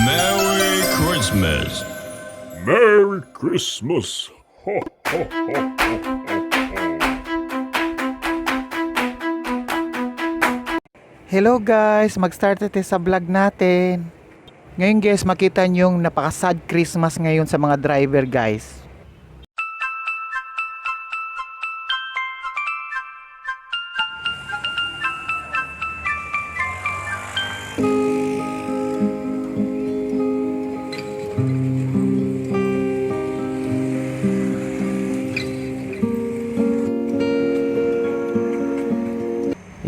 Merry Christmas. Merry Christmas! Ho, ho, ho, ho, ho. Hello guys, mag-start tayo sa vlog natin. Ngayon guys, makita nyo yung napaka-sad Christmas ngayon sa mga driver guys.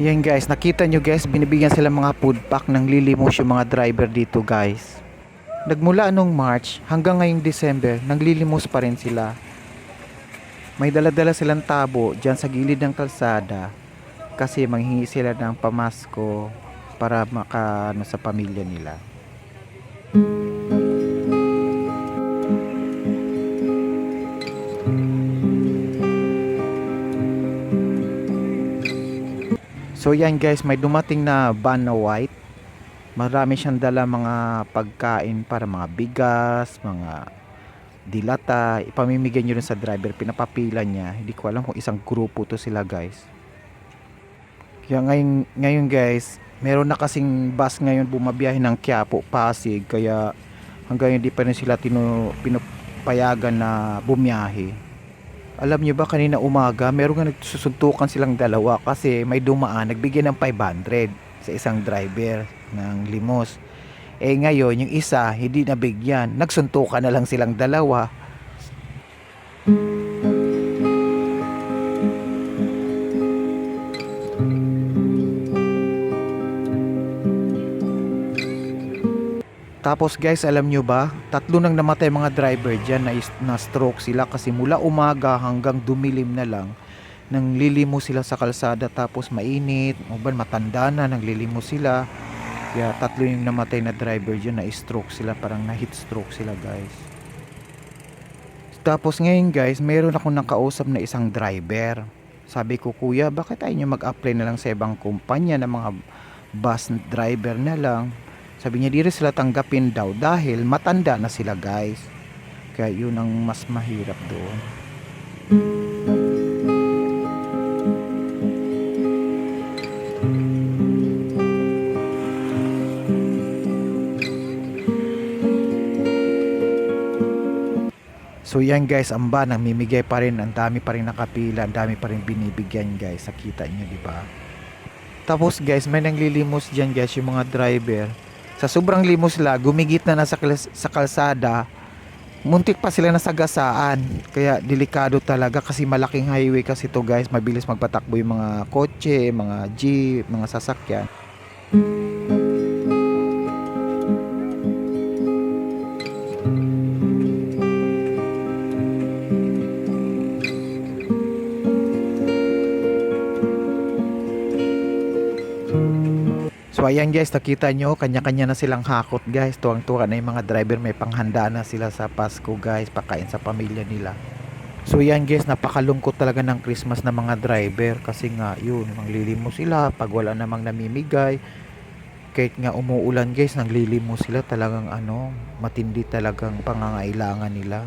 Yan guys, nakita nyo guys, binibigyan sila mga food pack ng lilimos yung mga driver dito guys. Nagmula nung March hanggang ngayong December, naglilimos pa rin sila. May dala-dala silang tabo dyan sa gilid ng kalsada kasi manghingi sila ng pamasko para makaano sa pamilya nila. So yan guys, may dumating na van na white. Marami siyang dala mga pagkain para mga bigas, mga dilata. Ipamimigay nyo rin sa driver, pinapapila niya. Hindi ko alam kung isang grupo to sila guys. Kaya ngayon guys, meron na kasing bus ngayon bumabiyahe ng Quiapo, Pasig. Kaya hanggang hindi pa rin sila pinapayagan na bumiyahe. Alam nyo ba kanina umaga meron nga nagsusuntukan silang dalawa kasi may dumaan nagbigay ng 500 sa isang driver ng limos. Eh ngayon yung isa hindi nabigyan, nagsuntukan na lang silang dalawa. Tapos guys, alam nyo ba, 3 nang namatay mga driver dyan na stroke sila kasi mula umaga hanggang dumilim na lang nang lilimo sila sa kalsada, tapos mainit, uban matanda na, nang lilimo sila. Kaya 3 yung namatay na driver dyan na stroke sila, parang na heat stroke sila guys. Tapos ngayon guys, meron akong nakausap na isang driver. Sabi ko, kuya, bakit tayo nyo mag-apply na lang sa ibang kumpanya na mga bus driver na lang? Sabi niya, di rin sila tanggapin daw dahil matanda na sila guys. Kaya yun ang mas mahirap doon. So yan guys, ang van namimigay pa rin, ang dami pa rin nakapila, ang dami pa rin binibigyan guys. Nakita niyo, di ba? Tapos guys, may nanglilimos diyan guys yung mga driver. Sa sobrang limos sila, gumigit na sa kalsada, muntik pa sila nasagasaan. Kaya delikado talaga kasi malaking highway kasi to guys, mabilis magpatakbo yung mga kotse, mga jeep, mga sasakyan. So ayan guys, nakita nyo, kanya-kanya na silang hakot guys. Tuwang-tuwa na yung mga driver, may panghanda na sila sa Pasko guys, pakain sa pamilya nila. So yan guys, napakalungkot talaga ng Christmas ng mga driver kasi nga yun, manglilimo sila pag wala namang namimigay. Kahit nga umuulan guys, nanglilimo sila, talagang matindi talagang pangangailangan nila.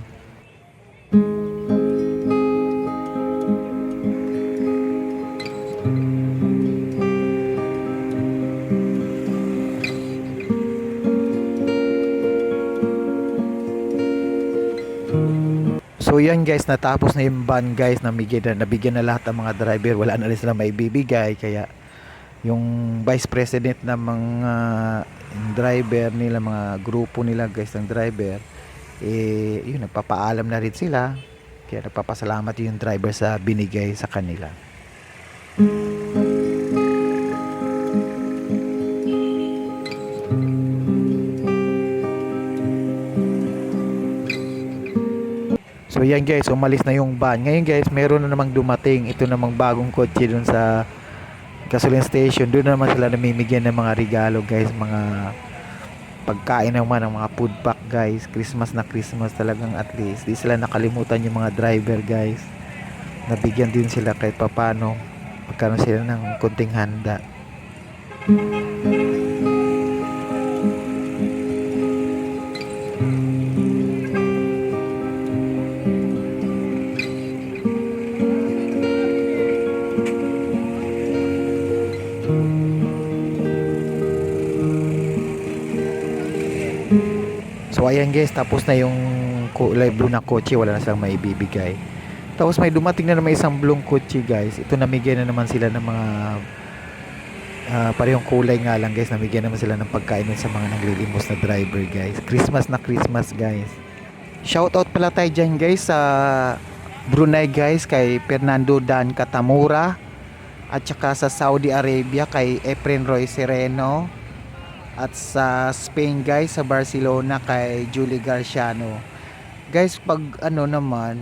So yan guys, natapos na yung ban guys, nabigyan na lahat ng mga driver, wala na rin sila maibibigay. Kaya yung vice president ng mga driver nila, mga grupo nila guys ng driver, yun, nagpapaalam na rin sila. Kaya nagpapasalamat yung driver sa binigay sa kanila. So yan guys, umalis na yung van. Ngayon guys, meron na namang dumating. Ito namang bagong kotse dun sa gasoline station. Doon naman sila namimigyan ng mga regalo guys. Mga pagkain naman, ng mga food pack guys. Christmas na Christmas talagang, at least di sila nakalimutan yung mga driver guys. Nabigyan din sila kahit papano. Magkaroon sila ng konting handa. So ayan guys, tapos na yung kulay blue na kotse, wala na silang maibibigay. Tapos may dumating na naman isang blue kotse guys. Ito namigay na naman sila ng mga parehong kulay nga lang guys. Namigay naman sila ng pagkain sa mga naglilimos na driver guys. Christmas na Christmas guys. Shoutout pala tayo dyan guys sa Brunei guys kay Fernando Dan Katamura. At saka sa Saudi Arabia kay Efren Roy Sereno. At sa Spain guys sa Barcelona kay Julie Garciano. Guys pag ano naman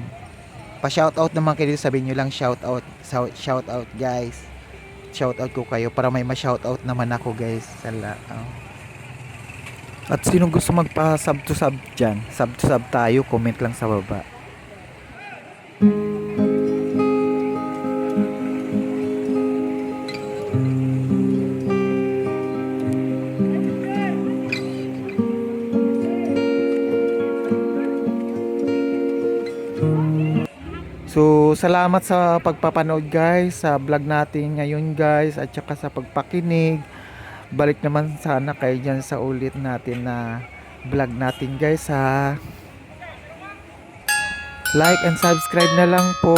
pa-shoutout naman kayo, sabihin nyo lang shoutout guys. Shoutout ko kayo para may ma-shoutout naman ako guys. At sino gusto magpa-sub to sub dyan? Sub to sub tayo, comment lang sa baba. So, salamat sa pagpapanood guys sa vlog natin ngayon guys at saka sa pagpakinig. Balik naman sana kayo dyan sa ulit natin na vlog natin guys ha. Like and subscribe na lang po.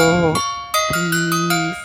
Please.